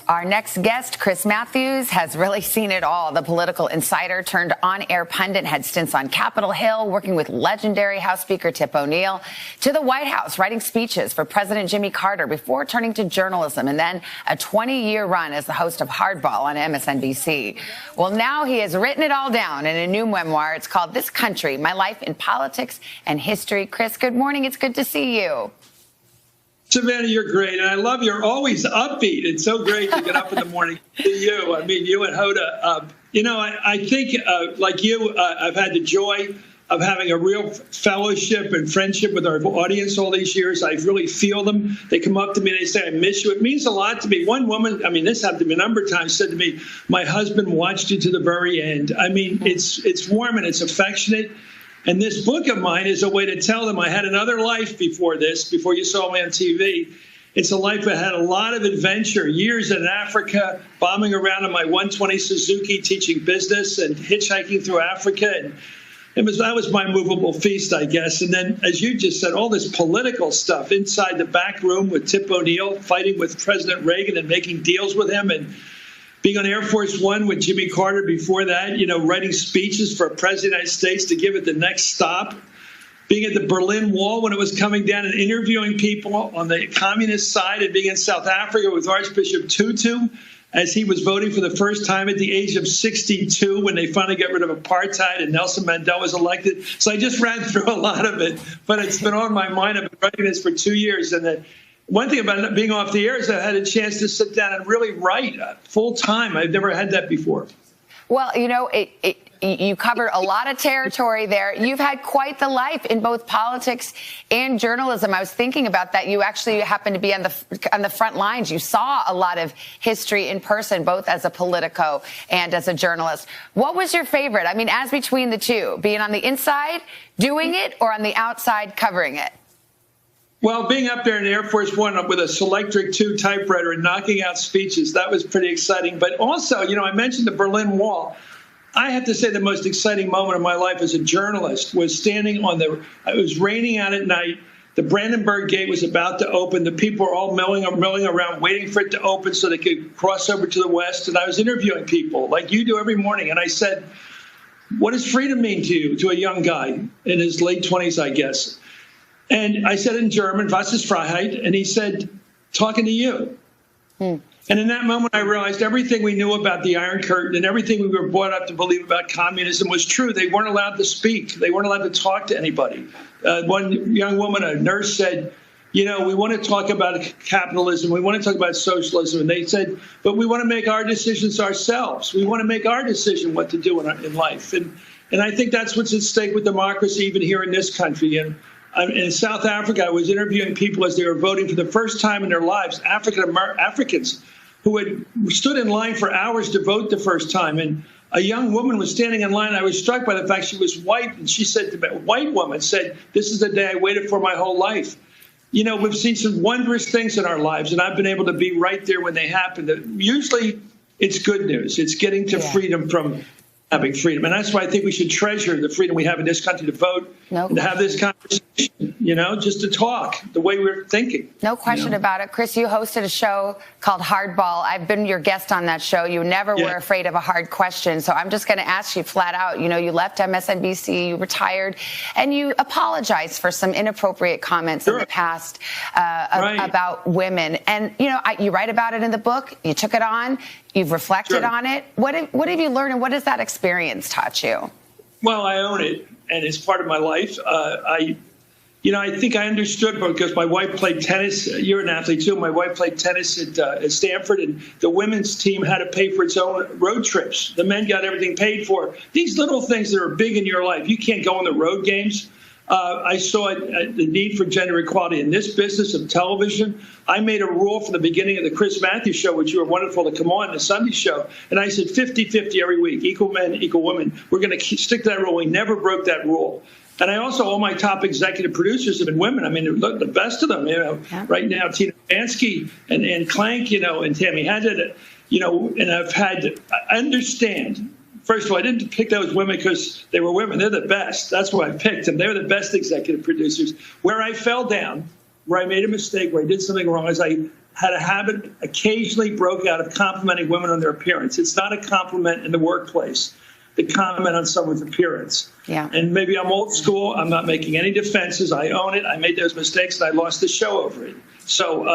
Our next guest, Chris Matthews, has really seen it all. The political insider turned on-air pundit, had stints on Capitol Hill, working with legendary House Speaker Tip O'Neill, to the White House, writing speeches for President Jimmy Carter before turning to journalism, and then a 20-year run as the host of Hardball on MSNBC. Well, now he has written it all down in a new memoir. It's called This Country, My Life in Politics and History. Chris, good morning. It's good to see you. Savannah, you're great, and I love you're always upbeat. It's so great to get up in the morning to see you. I mean, you and Hoda. I think, like you, I've had the joy of having a real fellowship and friendship with our audience all these years. I really feel them. They come up to me and they say, I miss you. It means a lot to me. One woman, I mean, this happened to me a number of times, said to me, my husband watched you to the very end. I mean, it's warm and it's affectionate. And this book of mine is a way to tell them I had another life before this, before you saw me on TV. It's a life that had a lot of adventure, years in Africa, bombing around in my 120 Suzuki, teaching business and hitchhiking through Africa. And that was my movable feast, I guess. And then, as you just said, all this political stuff inside the back room with Tip O'Neill, fighting with President Reagan and making deals with him, and being on Air Force One with Jimmy Carter before that, writing speeches for President of the United States to give it the next stop, being at the Berlin Wall when it was coming down and interviewing people on the communist side, and being in South Africa with Archbishop Tutu as he was voting for the first time at the age of 62 when they finally got rid of apartheid and Nelson Mandela was elected. So I just ran through a lot of it, but it's been on my mind. I've been writing this for 2 years, and one thing about being off the air is I had a chance to sit down and really write full time. I've never had that before. Well, you covered a lot of territory there. You've had quite the life in both politics and journalism. I was thinking about that. You actually happened to be on the front lines. You saw a lot of history in person, both as a politico and as a journalist. What was your favorite? I mean, as between the two, being on the inside, doing it, or on the outside, covering it? Well, being up there in Air Force One with a Selectric 2 typewriter and knocking out speeches, that was pretty exciting. But also, I mentioned the Berlin Wall. I have to say the most exciting moment of my life as a journalist was standing it was raining out at night. The Brandenburg Gate was about to open. The people were all milling around waiting for it to open so they could cross over to the West. And I was interviewing people like you do every morning. And I said, what does freedom mean to you, to a young guy in his late 20s, I guess? And I said in German, was ist Freiheit? And he said, talking to you. And in that moment, I realized everything we knew about the Iron Curtain and everything we were brought up to believe about communism was true. They weren't allowed to speak. They weren't allowed to talk to anybody. One young woman, a nurse, said, we want to talk about capitalism. We want to talk about socialism. And they said, but we want to make our decisions ourselves. We want to make our decision what to do in life. And I think that's what's at stake with democracy, even here in this country. And in South Africa, I was interviewing people as they were voting for the first time in their lives, Africans who had stood in line for hours to vote the first time. And a young woman was standing in line. I was struck by the fact she was white. And she said, a white woman said, this is the day I waited for my whole life. We've seen some wondrous things in our lives, and I've been able to be right there when they happen. Usually it's good news. It's getting to freedom from having freedom. And that's why I think we should treasure the freedom we have in this country to vote and to have this conversation, just to talk the way we're thinking. No question about it. Chris, you hosted a show called Hardball. I've been your guest on that show. You never were afraid of a hard question. So I'm just going to ask you flat out, you left MSNBC, you retired, and you apologized for some inappropriate comments in the past about women. And, you write about it in the book. You took it on. You've reflected on it. What have you learned, and what has that experience taught you? Well, I own it, and it's part of my life. I think I understood because my wife played tennis. You're an athlete, too. My wife played tennis at Stanford, and the women's team had to pay for its own road trips. The men got everything paid for. These little things that are big in your life. You can't go on the road games. I saw the need for gender equality in this business of television. I made a rule from the beginning of the Chris Matthews show, which you were wonderful to come on, the Sunday show. And I said 50-50 every week, equal men, equal women. We're going to stick to that rule. We never broke that rule. And I also, all my top executive producers have been women. I mean, the best of them, right now, Tina Bansky and Ann Clank, and Tammy Haddad, and I understand. First of all, I didn't pick those women because they were women. They're the best. That's why I picked them. They're the best executive producers. Where I fell down, where I made a mistake, where I did something wrong, is I had a habit, occasionally broke out of complimenting women on their appearance. It's not a compliment in the workplace, the comment on someone's appearance. Yeah. And maybe I'm old school. I'm not making any defenses. I own it. I made those mistakes, and I lost the show over it. So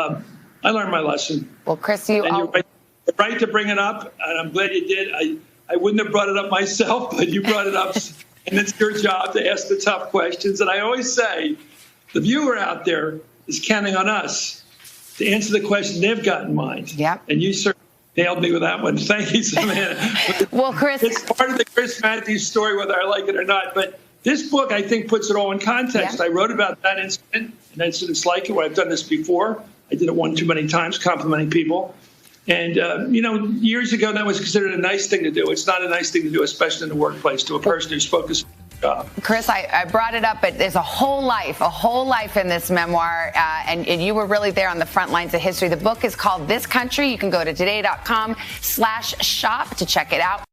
I learned my lesson. Well, Chris, you're right to bring it up, and I'm glad you did. I wouldn't have brought it up myself, but you brought it up, and it's your job to ask the tough questions. And I always say, the viewer out there is counting on us to answer the question they've got in mind. Yep. And you certainly nailed me with that one. Thank you, Savannah. Well, Chris, it's part of the Chris Matthews story, whether I like it or not. But this book, I think, puts it all in context. Yeah. I wrote about that incident and incidents like it where I've done this before. I did it one too many times, complimenting people. And, years ago, that was considered a nice thing to do. It's not a nice thing to do, especially in the workplace, to a person who's focused on their job. Chris, I brought it up, but there's a whole life in this memoir, and you were really there on the front lines of history. The book is called This Country. You can go to today.com/shop to check it out.